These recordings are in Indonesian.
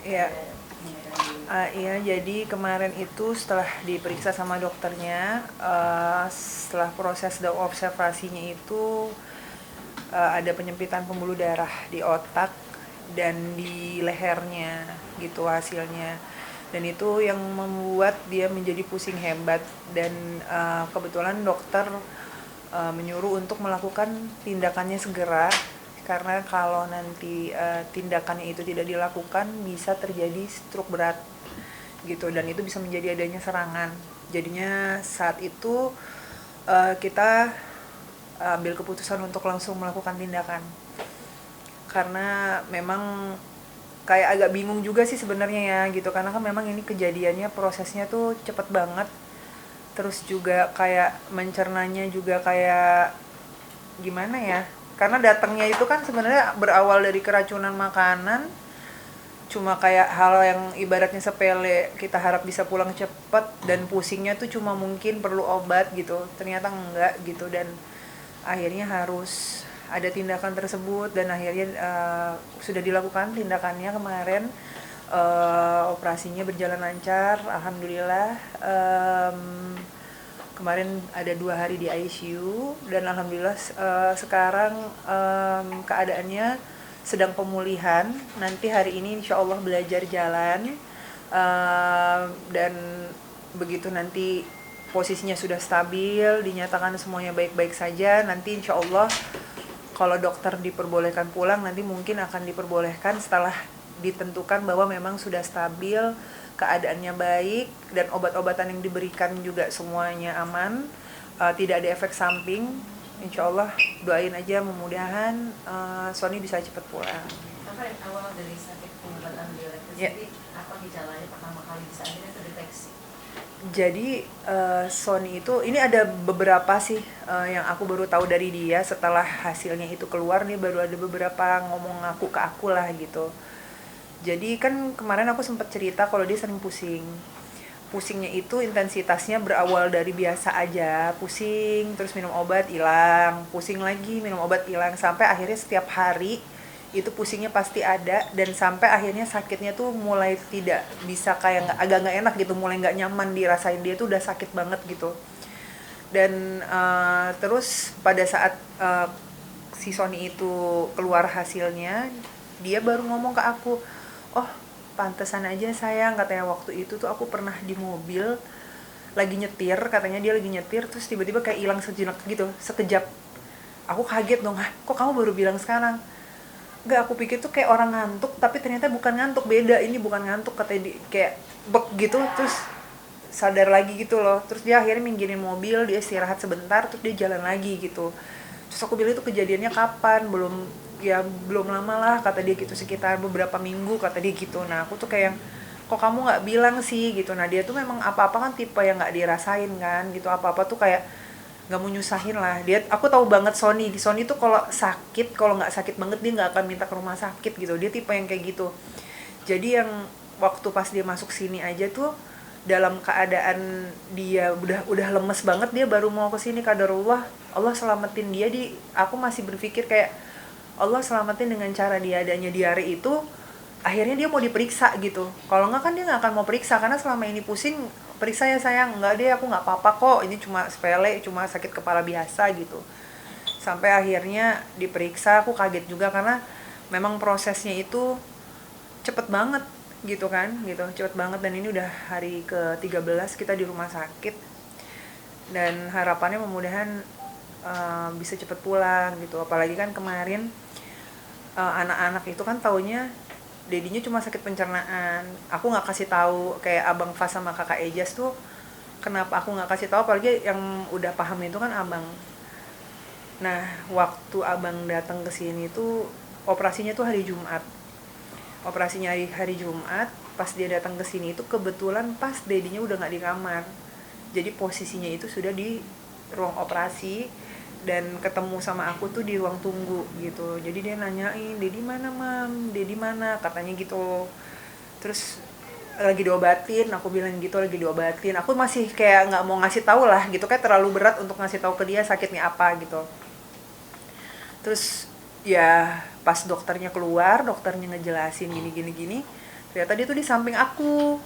Iya. Iya, jadi kemarin itu setelah diperiksa sama dokternya, setelah proses observasinya itu ada penyempitan pembuluh darah di otak dan di lehernya gitu hasilnya. Dan itu yang membuat dia menjadi pusing hebat dan kebetulan dokter menyuruh untuk melakukan tindakannya segera karena kalau nanti tindakannya itu tidak dilakukan bisa terjadi stroke berat gitu dan itu bisa menjadi adanya serangan. Jadinya saat itu kita ambil keputusan untuk langsung melakukan tindakan karena memang kayak agak bingung juga sih sebenarnya ya gitu karena kan memang ini kejadiannya prosesnya tuh cepet banget, terus juga kayak mencernanya juga kayak gimana ya, karena datangnya itu kan sebenarnya berawal dari keracunan makanan, cuma kayak hal yang ibaratnya sepele kita harap bisa pulang cepet dan pusingnya tuh cuma mungkin perlu obat gitu, ternyata enggak gitu dan akhirnya harus ada tindakan tersebut dan akhirnya sudah dilakukan tindakannya kemarin. Operasinya berjalan lancar alhamdulillah. Kemarin ada 2 hari di ICU dan alhamdulillah sekarang keadaannya sedang pemulihan. Nanti hari ini insya Allah belajar jalan dan begitu nanti posisinya sudah stabil, dinyatakan semuanya baik-baik saja, nanti insya Allah kalau dokter diperbolehkan pulang nanti mungkin akan diperbolehkan setelah ditentukan bahwa memang sudah stabil, keadaannya baik dan obat-obatan yang diberikan juga semuanya aman, tidak ada efek samping. Insya Allah doain aja mudah-mudahan Sony bisa cepat pulang. Apa yang awal dari sakit pengobatan bioelektrik sendiri, apa gejalanya pertama kali bisa akhirnya terdeteksi? Jadi Sony itu ini ada beberapa sih yang aku baru tahu dari dia setelah hasilnya itu keluar nih, baru ada beberapa ngomong aku ke aku lah gitu. Jadi kan kemarin aku sempat cerita kalau dia sering pusing. Pusingnya itu intensitasnya berawal dari biasa aja, pusing terus minum obat hilang, pusing lagi minum obat hilang sampai akhirnya setiap hari itu pusingnya pasti ada dan sampai akhirnya sakitnya tuh mulai tidak bisa kayak agak nggak enak gitu, mulai nggak nyaman dirasain, dia tuh udah sakit banget gitu. Dan terus pada saat si Sony itu keluar hasilnya, dia baru ngomong ke aku, oh pantesan aja sayang, katanya waktu itu tuh aku pernah di mobil lagi nyetir, katanya dia lagi nyetir terus tiba-tiba kayak hilang sejenak gitu, sekejap. Aku kaget dong, kok kamu baru bilang sekarang? Enggak, aku pikir tuh kayak orang ngantuk, tapi ternyata bukan ngantuk, beda, ini bukan ngantuk, katanya kayak bek gitu, terus sadar lagi gitu loh. Terus dia akhirnya minggirin mobil, dia istirahat sebentar, terus dia jalan lagi gitu. Terus aku bilang itu kejadiannya kapan? Belum lama lah, kata dia gitu, sekitar beberapa minggu, kata dia gitu. Nah aku tuh kayak, kok kamu nggak bilang sih gitu. Nah dia tuh memang apa-apa kan tipe yang nggak dirasain kan gitu, apa-apa tuh kayak nggak mau nyusahin lah dia. Aku tahu banget Sony tuh kalau sakit, kalau nggak sakit banget dia nggak akan minta ke rumah sakit gitu, dia tipe yang kayak gitu. Jadi yang waktu pas dia masuk sini aja tuh dalam keadaan dia udah lemes banget, dia baru mau ke sini, kadarullah Allah selamatin dia. Aku masih berpikir kayak Allah selamatin dengan cara dia adanya diare itu, akhirnya dia mau diperiksa gitu. Kalau nggak kan dia nggak akan mau periksa karena selama ini pusing, periksa ya sayang, nggak deh aku nggak apa-apa kok, ini cuma sepele, cuma sakit kepala biasa gitu. Sampai akhirnya diperiksa, aku kaget juga karena memang prosesnya itu cepet banget gitu kan gitu, cepet banget. Dan ini udah hari ke-13 kita di rumah sakit dan harapannya mudah-mudahan bisa cepet pulang gitu. Apalagi kan kemarin anak-anak itu kan taunya dedinya cuma sakit pencernaan. Aku nggak kasih tahu, kayak abang Fas sama kakak Ejas tuh kenapa aku nggak kasih tahu, apalagi yang udah paham itu kan abang. Nah waktu abang datang ke sini tuh operasinya tuh hari Jumat. Operasinya hari Jumat, pas dia datang ke sini itu kebetulan pas dedinya udah nggak di kamar. Jadi posisinya itu sudah di ruang operasi dan ketemu sama aku tuh di ruang tunggu gitu. Jadi dia nanyain, "Dedi mana, Mam? Dedi mana?" katanya gitu. Terus lagi diobatin, aku bilang gitu lagi diobatin. Aku masih kayak nggak mau ngasih tahu lah gitu, kayak terlalu berat untuk ngasih tahu ke dia sakitnya apa gitu. Terus ya pas dokternya keluar, dokternya ngejelasin gini gini gini, ternyata dia tuh di samping aku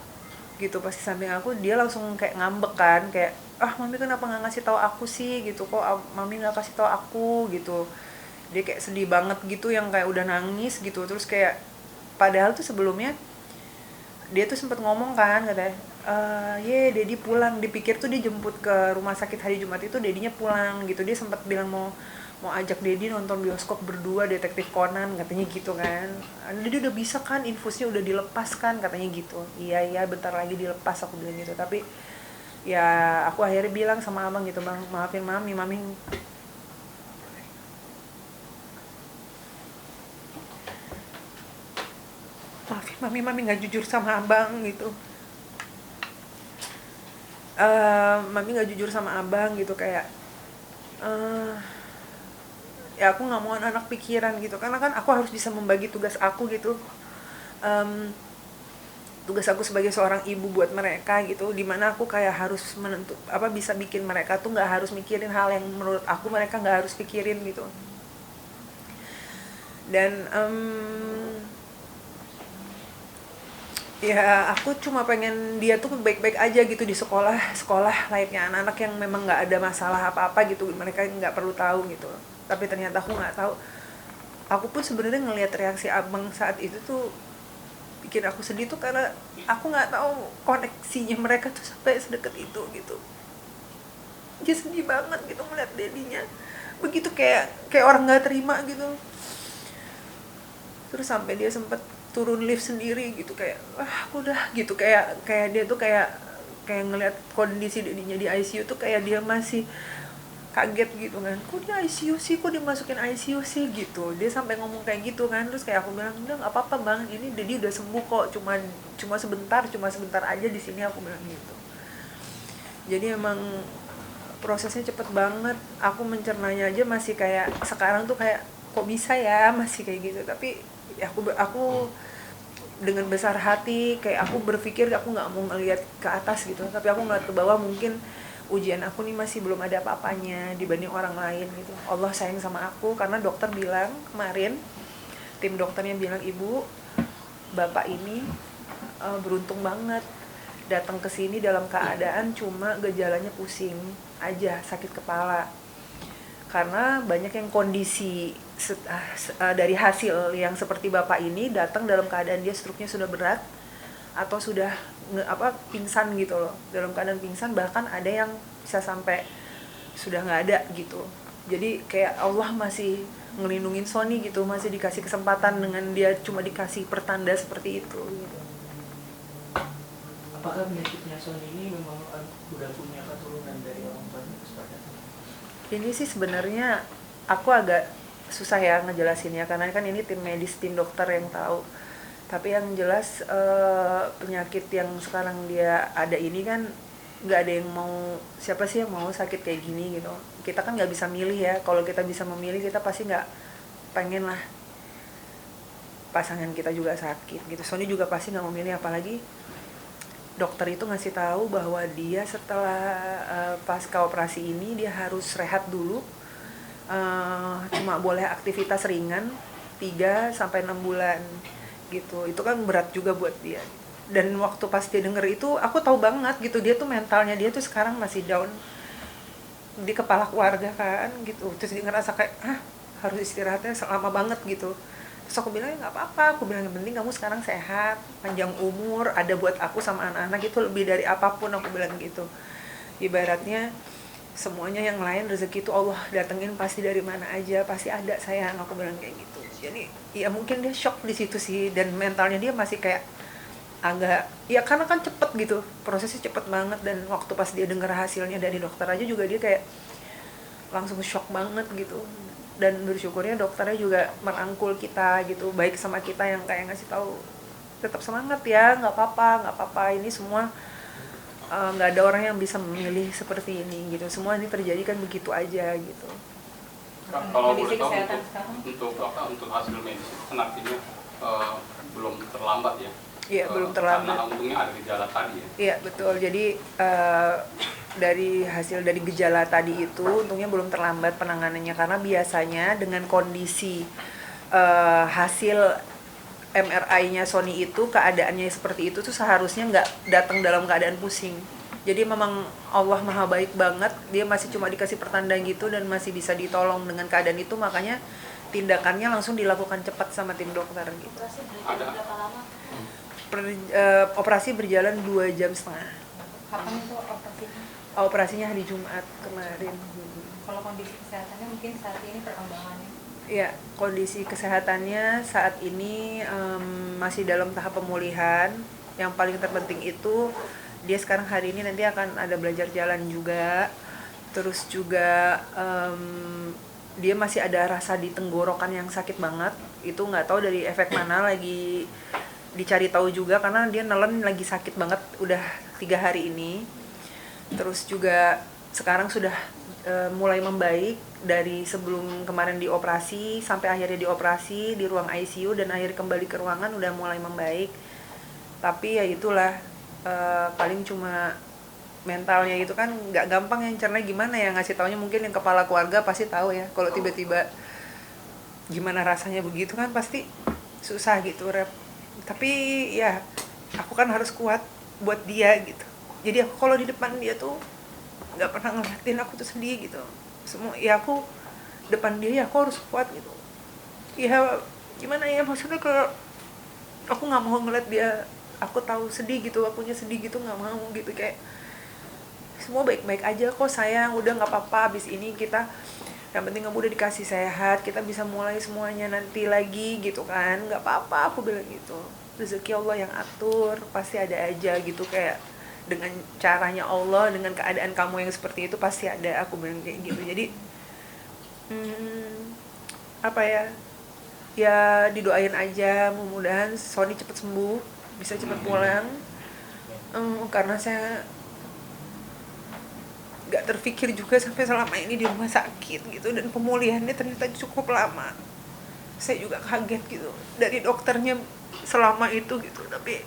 gitu. Pas di samping aku dia langsung kayak ngambek kan, kayak ah mami kenapa nggak ngasih tahu aku sih gitu, kok mami nggak kasih tahu aku gitu. Dia kayak sedih banget gitu, yang kayak udah nangis gitu. Terus kayak padahal tuh sebelumnya dia tuh sempet ngomong kan, katanya ye Dedi pulang, dipikir tuh dia jemput ke rumah sakit hari Jumat itu Dedinya pulang gitu. Dia sempat bilang mau ajak Dedi nonton bioskop berdua Detektif Conan katanya gitu kan. Dedi udah bisa kan, infusnya udah dilepas kan katanya gitu. Iya bentar lagi dilepas aku bilang gitu. Tapi ya aku akhirnya bilang sama abang gitu, bang maafin mami mami nggak jujur sama abang gitu. Mami nggak jujur sama abang gitu, kayak eh ya aku nggak mau anak pikiran gitu, karena kan aku harus bisa membagi tugas aku gitu. Em, Tugas aku sebagai seorang ibu buat mereka gitu, dimana aku kayak harus bisa bikin mereka tuh nggak harus mikirin hal yang menurut aku mereka nggak harus pikirin gitu. Dan ya aku cuma pengen dia tuh baik-baik aja gitu di sekolah layaknya anak-anak yang memang nggak ada masalah apa-apa gitu, mereka nggak perlu tahu gitu. Tapi ternyata aku nggak tahu. Aku pun sebenarnya ngelihat reaksi abang saat itu tuh bikin aku sedih tuh, karena aku nggak tahu koneksinya mereka tuh sampai sedekat itu gitu. Dia sedih banget gitu ngeliat dedinya begitu, kayak orang nggak terima gitu. Terus sampai dia sempet turun lift sendiri gitu, kayak aku udah gitu, kayak dia tuh kayak ngeliat kondisi dedinya di ICU tuh, kayak dia masih kaget gitu kan, kok di ICU sih, kok dimasukin ICU sih gitu. Dia sampai ngomong kayak gitu kan. Terus kayak aku bilang, udah nggak apa-apa bang, ini Dedi udah sembuh kok, cuma sebentar aja di sini, aku bilang gitu. Jadi emang prosesnya cepet banget. Aku mencernanya aja masih kayak sekarang tuh kayak kok bisa ya masih kayak gitu. Tapi ya aku dengan besar hati, kayak aku berpikir aku nggak mau ngeliat ke atas gitu, tapi aku ngeliat ke bawah. Mungkin ujian aku nih masih belum ada apa-apanya dibanding orang lain gitu. Allah sayang sama aku karena dokter bilang kemarin, tim dokternya bilang, ibu bapak ini beruntung banget datang ke sini dalam keadaan cuma gejalanya pusing aja, sakit kepala. Karena banyak yang kondisi dari hasil yang seperti bapak ini datang dalam keadaan dia struknya sudah berat atau sudah pingsan gitu loh, dalam keadaan pingsan, bahkan ada yang bisa sampai sudah nggak ada gitu. Jadi kayak Allah masih ngelindungin Sony gitu, masih dikasih kesempatan dengan dia cuma dikasih pertanda seperti itu gitu. Apakah penyakitnya Sony ini memang udah punya keturunan dari orang tuanya seperti itu? Ini sih sebenarnya aku agak susah ya ngejelasinnya, karena kan ini tim medis, tim dokter yang tahu. Tapi yang jelas penyakit yang sekarang dia ada ini kan nggak ada yang mau, siapa sih yang mau sakit kayak gini gitu. Kita kan nggak bisa milih ya. Kalau kita bisa memilih, kita pasti nggak pengen lah pasangan kita juga sakit gitu. Sony juga pasti nggak memilih, apalagi dokter itu ngasih tahu bahwa dia setelah pasca operasi ini dia harus rehat dulu, cuma boleh aktivitas ringan 3-6 bulan gitu. Itu kan berat juga buat dia. Dan waktu pas dia denger itu, aku tahu banget gitu, dia tuh mentalnya dia tuh sekarang masih down di kepala keluarga kan gitu. Terus dia ngerasa kayak harus istirahatnya lama banget gitu. Terus aku bilang nggak apa-apa, aku bilang yang penting kamu sekarang sehat, panjang umur, ada buat aku sama anak-anak, itu lebih dari apapun, aku bilang gitu. Ibaratnya semuanya yang lain, rezeki itu Allah datengin pasti dari mana aja, pasti ada sayang, aku bilang kayak gitu. Jadi ya mungkin dia shock di situ sih, dan mentalnya dia masih kayak agak, ya karena kan cepet gitu, prosesnya cepet banget. Dan waktu pas dia dengar hasilnya dari dokter aja juga dia kayak langsung shock banget gitu. Dan bersyukurnya dokternya juga merangkul kita gitu, baik sama kita, yang kayak ngasih tahu tetap semangat ya, nggak apa-apa, ini semua nggak ada orang yang bisa memilih seperti ini gitu, semua ini terjadi kan begitu aja gitu. Kalau boleh tahu untuk hasil medis kan artinya belum terlambat ya? Iya, belum terlambat. Karena untungnya ada gejala tadi ya? Iya, betul. Jadi dari hasil dari gejala tadi itu untungnya belum terlambat penanganannya, karena biasanya dengan kondisi hasil MRI-nya Sony itu keadaannya seperti itu tuh seharusnya nggak datang dalam keadaan pusing. Jadi memang Allah maha baik banget, dia masih cuma dikasih pertanda gitu dan masih bisa ditolong dengan keadaan itu, makanya tindakannya langsung dilakukan cepat sama tim dokter gitu. Operasi berjalan berapa lama? Operasi berjalan 2,5 jam. Kapan itu operasinya? Operasinya hari Jumat kemarin. Kalau kondisi kesehatannya mungkin saat ini perkembangannya? Ya, kondisi kesehatannya saat ini masih dalam tahap pemulihan. Yang paling terpenting itu dia sekarang hari ini nanti akan ada belajar jalan juga. Terus juga dia masih ada rasa di tenggorokan yang sakit banget. Itu nggak tahu dari efek mana, lagi dicari tahu juga karena dia nelen lagi sakit banget udah 3 hari ini. Terus juga sekarang sudah mulai membaik dari sebelum kemarin dioperasi sampai akhirnya dioperasi di ruang ICU dan akhir kembali ke ruangan udah mulai membaik. Tapi ya itulah paling cuma mentalnya itu kan nggak gampang ya, caranya gimana ya ngasih taunya, mungkin yang kepala keluarga pasti tahu ya kalau tiba-tiba gimana rasanya begitu kan pasti susah gitu Rep. Tapi ya aku kan harus kuat buat dia gitu. Jadi aku kalau di depan dia tuh nggak pernah ngeliatin aku tuh sedih gitu. Semua ya aku depan dia ya aku harus kuat gitu. Ya gimana ya, maksudnya kalau aku nggak mau ngeliat dia, aku tahu sedih gitu, akunya sedih gitu, nggak mau gitu, kayak semua baik-baik aja kok sayang, udah nggak apa-apa, abis ini kita yang penting kamu udah dikasih sehat, kita bisa mulai semuanya nanti lagi gitu kan, nggak apa-apa aku bilang gitu, rezeki Allah yang atur, pasti ada aja gitu, kayak dengan caranya Allah, dengan keadaan kamu yang seperti itu pasti ada, aku bilang kayak gitu. Jadi apa ya, ya didoain aja, mudah-mudahan Sony cepet sembuh, bisa cepet pulang. Karena saya gak terpikir juga sampai selama ini di rumah sakit gitu, dan pemulihannya ternyata cukup lama. Saya juga kaget gitu dari dokternya selama itu gitu, tapi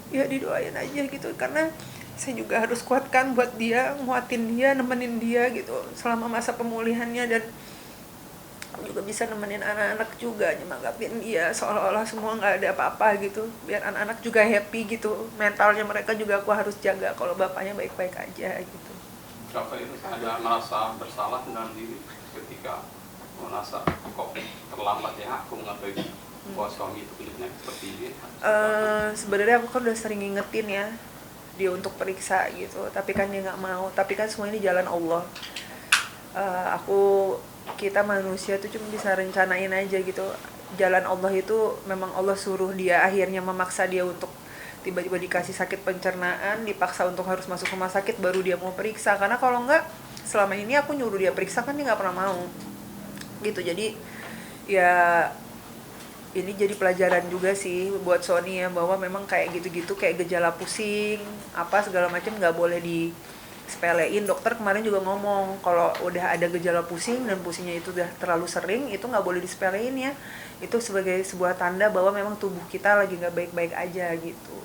ya didoain aja gitu, karena saya juga harus kuatkan buat dia, nguatin dia, nemenin dia gitu selama masa pemulihannya, dan aku juga bisa nemenin anak-anak juga, nyemanggatin dia seolah-olah semua nggak ada apa-apa gitu, biar anak-anak juga happy gitu, mentalnya mereka juga aku harus jaga kalau bapaknya baik-baik aja gitu. Bapak itu ada merasa bersalah dalam diri ketika merasa kok terlambat ya aku mengetahui bahwa suami itu punya penyakit seperti ini? Sebenarnya aku kan udah sering ngingetin ya dia untuk periksa gitu, tapi kan dia nggak mau. Tapi kan semua ini jalan Allah. Kita manusia tuh cuma bisa rencanain aja gitu. Jalan Allah itu memang Allah suruh dia, akhirnya memaksa dia untuk tiba-tiba dikasih sakit pencernaan, dipaksa untuk harus masuk rumah sakit baru dia mau periksa. Karena kalau enggak, selama ini aku nyuruh dia periksa kan dia nggak pernah mau gitu. Jadi ya ini jadi pelajaran juga sih buat Sony ya, bahwa memang kayak gitu-gitu, kayak gejala pusing apa segala macam nggak boleh disepelein. Dokter kemarin juga ngomong kalau udah ada gejala pusing dan pusingnya itu udah terlalu sering, itu nggak boleh disepelein ya, itu sebagai sebuah tanda bahwa memang tubuh kita lagi nggak baik-baik aja gitu.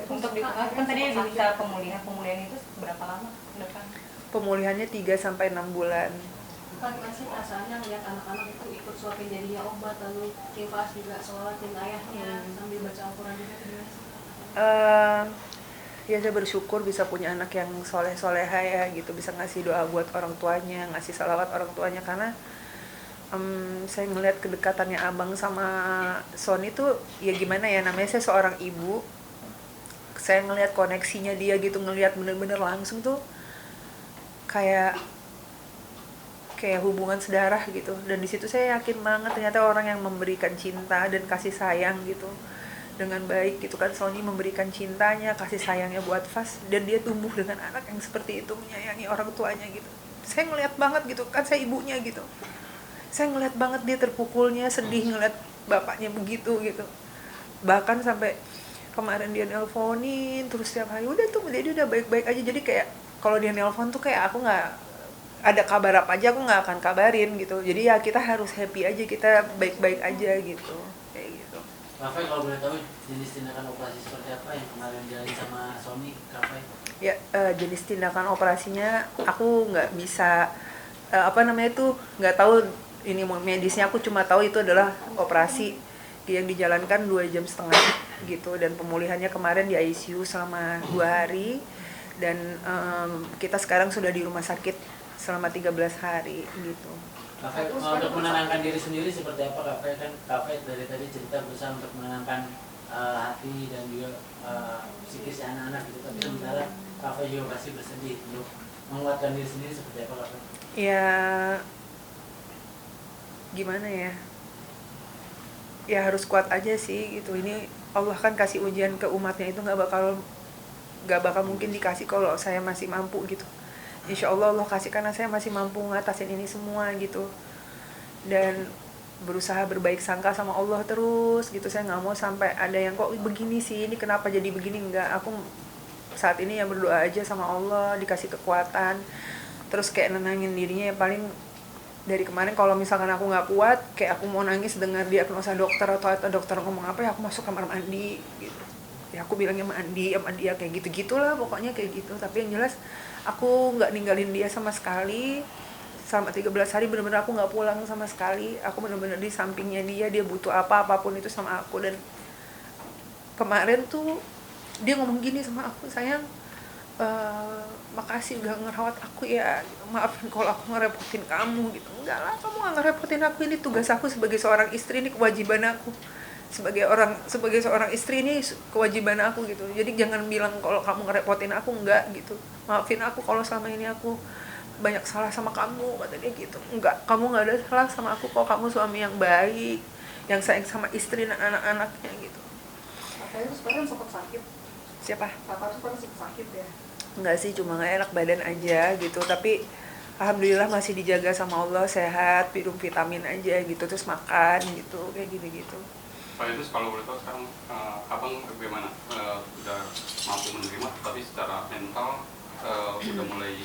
Untuk kan tadi bisa pemulihan itu berapa lama ke depan? Pemulihannya 3-6 bulan. Kan sih perasaannya lihat anak-anak itu ikut suapin jadinya obat, lalu kipas juga sholatin ayahnya sambil baca Al-Quran juga, gimana sih? Ya saya bersyukur bisa punya anak yang soleh-soleha ya gitu, bisa ngasih doa buat orang tuanya, ngasih salawat orang tuanya, karena saya ngelihat kedekatannya abang sama Sony tuh ya gimana ya, namanya saya seorang ibu, saya ngelihat koneksinya dia gitu, ngelihat bener-bener langsung tuh kayak hubungan sedarah gitu. Dan di situ saya yakin banget ternyata orang yang memberikan cinta dan kasih sayang gitu dengan baik gitu kan, Sony memberikan cintanya, kasih sayangnya buat Fas, dan dia tumbuh dengan anak yang seperti itu, menyayangi orang tuanya gitu. Saya ngeliat banget gitu kan, saya ibunya gitu, saya ngeliat banget dia terpukulnya, sedih ngeliat bapaknya begitu gitu. Bahkan sampai kemarin dia nelponin terus setiap hari, udah tuh dia udah baik-baik aja. Jadi kayak kalau dia nelpon tuh kayak aku nggak ada kabar apa aja, aku nggak akan kabarin gitu. Jadi ya kita harus happy aja, kita baik-baik aja gitu, kayak gitu. Rafael, kalau boleh tahu jenis tindakan operasi seperti apa yang kemarin dijalani sama Sony, Rafael? Ya jenis tindakan operasinya aku nggak bisa nggak tahu ini medisnya aku cuma tahu itu adalah operasi yang dijalankan 2,5 jam gitu, dan pemulihannya kemarin di ICU selama 2 hari, dan kita sekarang sudah di rumah sakit selama 13 hari gitu. Kak Fai, untuk menenangkan diri sendiri seperti apa Kak Fai? Kan Kak Fai dari tadi cerita berusaha untuk menenangkan hati dan juga psikis anak-anak gitu, tapi sementara Kak Fai juga pasti bersedih. Untuk menguatkan diri sendiri seperti apa Kak Fai? Ya gimana ya, ya harus kuat aja sih gitu. Ini Allah kan kasih ujian ke umatnya itu nggak bakal mungkin dikasih kalau saya masih mampu gitu. Insya Allah Allah kasih karena saya masih mampu ngatasin ini semua gitu, dan berusaha berbaik sangka sama Allah terus gitu. Saya nggak mau sampai ada yang kok begini sih, ini kenapa jadi begini. Enggak, aku saat ini yang berdoa aja sama Allah dikasih kekuatan, terus kayak nenangin dirinya. Ya paling dari kemarin kalau misalkan aku nggak kuat, kayak aku mau nangis dengar diagnosa dokter atau dokter ngomong apa, ya aku masuk kamar mandi gitu. Ya aku bilangnya mandi sama dia kayak gitu-gitulah, pokoknya kayak gitu. Tapi yang jelas aku nggak ninggalin dia sama sekali. Selama 13 hari benar-benar aku nggak pulang sama sekali. Aku benar-benar di sampingnya dia butuh apapun itu sama aku. Dan kemarin tuh dia ngomong gini sama aku, sayang, makasih udah ngerawat aku ya, maafin kalau aku ngerepotin kamu gitu. Enggak lah, kamu nggak ngerepotin aku, ini tugas aku sebagai seorang istri, ini kewajiban aku sebagai seorang istri, ini kewajiban aku gitu. Jadi jangan bilang kalau kamu ngerepotin aku, enggak gitu. Maafin aku kalau selama ini aku banyak salah sama kamu, kata dia gitu. Enggak, kamu nggak ada salah sama aku kok, kamu suami yang baik, yang sayang sama istri dan anak-anaknya gitu. Kakak itu sekarang sempat sakit. Siapa? Kakak itu sekarang sempat sakit ya. Enggak sih, cuma nggak enak badan aja gitu. Tapi alhamdulillah masih dijaga sama Allah, sehat, minum vitamin aja gitu, terus makan gitu, kayak gitu-gitu. Pak Idrus, kalau boleh tahu sekarang abang bagaimana? Udah mampu menerima, tapi secara mental udah mulai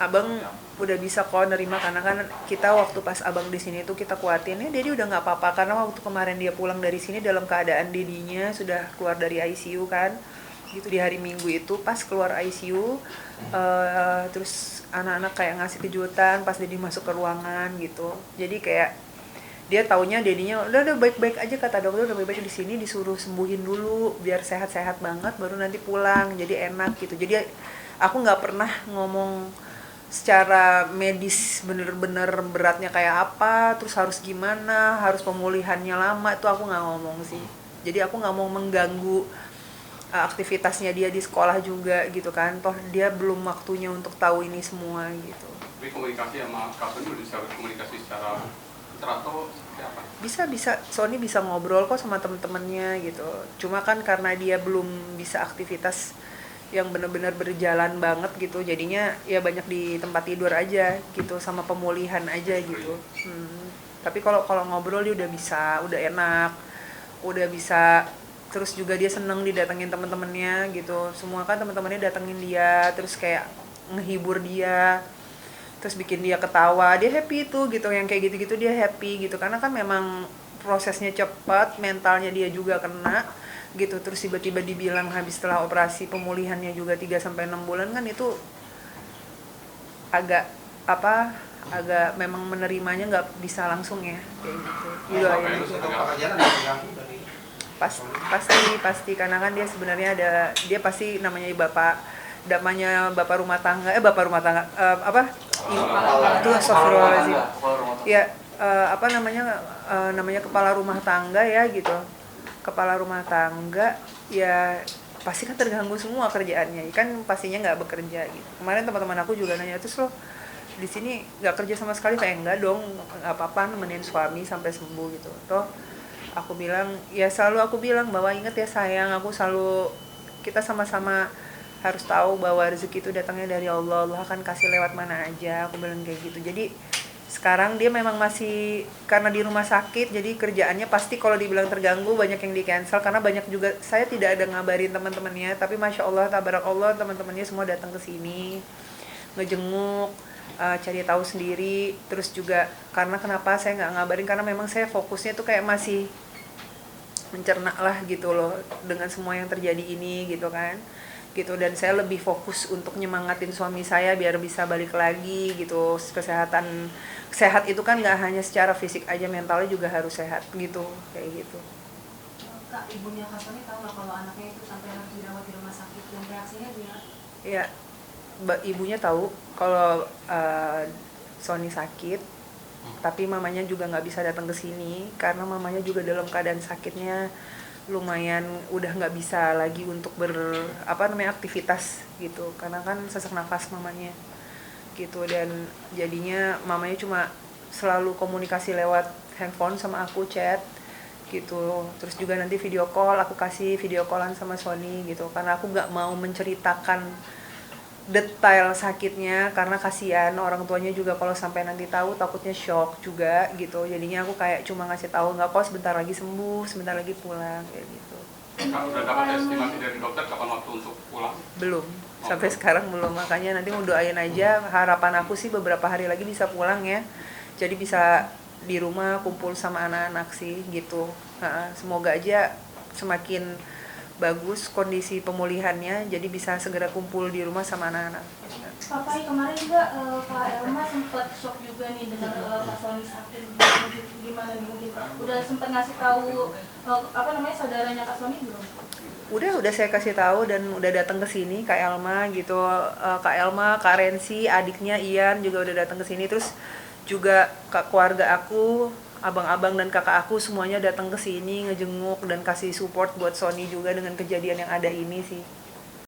Abang udah bisa kok nerima, karena kan kita waktu pas abang di sini tuh kita kuatin ya, Dedi udah nggak apa-apa, karena waktu kemarin dia pulang dari sini dalam keadaan Dedinya sudah keluar dari ICU kan gitu. Di hari Minggu itu pas keluar ICU, terus anak-anak kayak ngasih kejutan pas Dedi masuk ke ruangan gitu. Jadi kayak dia taunya Dedinya udah baik-baik aja, kata dokter udah baik-baik di sini, disuruh sembuhin dulu biar sehat-sehat banget baru nanti pulang, jadi enak gitu. Jadi aku nggak pernah ngomong secara medis bener-bener beratnya kayak apa, terus harus gimana, harus pemulihannya lama, itu aku nggak ngomong sih. Jadi aku nggak mau mengganggu aktivitasnya dia di sekolah juga gitu kan, toh dia belum waktunya untuk tahu ini semua gitu. tapi komunikasi sama Kak Sony udah bisa komunikasi secara atau seperti apa? Bisa Sony bisa ngobrol kok sama temen-temennya gitu. Cuma kan karena dia belum bisa aktivitas yang benar-benar berjalan banget gitu, jadinya ya banyak di tempat tidur aja gitu, sama pemulihan aja gitu. Tapi kalau ngobrol dia udah bisa, udah enak, udah bisa. Terus juga dia seneng didatengin temen-temennya gitu. Semua kan temen-temennya datengin dia, terus kayak ngehibur dia, terus bikin dia ketawa, dia happy tuh gitu. Yang kayak gitu-gitu dia happy gitu, karena kan memang prosesnya cepat, mentalnya dia juga kena gitu. Terus tiba-tiba dibilang habis setelah operasi pemulihannya juga 3-6 bulan, kan itu agak memang menerimanya nggak bisa langsung ya kayak gitu. Iya ya. Pasti karena kan dia sebenarnya dia pasti namanya bapak rumah tangga itu astagfirullahaladzim ya, namanya kepala rumah tangga ya gitu. Kepala rumah tangga ya pasti kan terganggu semua kerjaannya kan, pastinya nggak bekerja gitu. Kemarin teman-teman aku juga nanya, terus lo di sini nggak kerja sama sekali? Kayak enggak dong, nggak apa-apa, nemenin suami sampai sembuh gitu. Toh aku bilang ya, selalu aku bilang bahwa inget ya sayang, kita sama-sama harus tahu bahwa rezeki itu datangnya dari Allah, Allah akan kasih lewat mana aja, aku bilang kayak gitu. Jadi sekarang dia memang masih, karena di rumah sakit, jadi kerjaannya pasti kalau dibilang terganggu banyak yang di cancel, karena banyak juga saya tidak ada ngabarin teman-temannya, tapi masya Allah tabarakallah teman-temannya semua datang ke sini ngejenguk, cari tahu sendiri. Terus juga karena kenapa saya nggak ngabarin, karena memang saya fokusnya tuh kayak masih mencerna lah gitu loh dengan semua yang terjadi ini gitu kan. gitu, dan saya lebih fokus untuk nyemangatin suami saya biar bisa balik lagi gitu. Sehat itu kan nggak hanya secara fisik aja, mentalnya juga harus sehat gitu, kayak gitu. Kak, ibunya Kak Sony tahu nggak kalau anaknya itu sampai harus dirawat di rumah sakit, dan reaksinya gimana? Ya, ibunya tahu kalau Sony sakit, tapi mamanya juga nggak bisa datang ke sini karena mamanya juga dalam keadaan sakitnya lumayan udah nggak bisa lagi untuk aktivitas gitu, karena kan sesak nafas mamanya gitu. Dan jadinya mamanya cuma selalu komunikasi lewat handphone sama aku, chat gitu. Terus juga nanti video call, aku kasih video callan sama Sony gitu, karena aku nggak mau menceritakan detail sakitnya karena kasihan orang tuanya juga kalau sampai nanti tahu takutnya shock juga gitu. Jadinya aku kayak cuma ngasih tahu, nggak kok, sebentar lagi sembuh, sebentar lagi pulang, kayak gitu. Kak, udah dapat estimasi dari dokter kapan waktu untuk pulang? Belum, sampai sekarang belum, makanya nanti mau doain aja. Harapan aku sih beberapa hari lagi bisa pulang ya, jadi bisa di rumah kumpul sama anak-anak sih gitu. Semoga aja semakin bagus kondisi pemulihannya, jadi bisa segera kumpul di rumah sama anak-anak. Papai kemarin juga Kak Elma sempat shock juga nih dengan Kak Sony sakit. Gimana nih, mungkin udah sempat ngasih tahu saudaranya Kak Sony belum? Udah saya kasih tahu dan udah datang ke sini Kak Elma gitu. Kak Elma, Kak Rensi, adiknya Ian juga udah datang ke sini, terus juga keluarga aku, abang-abang dan kakak aku semuanya datang ke sini ngejenguk dan kasih support buat Sony juga dengan kejadian yang ada ini sih.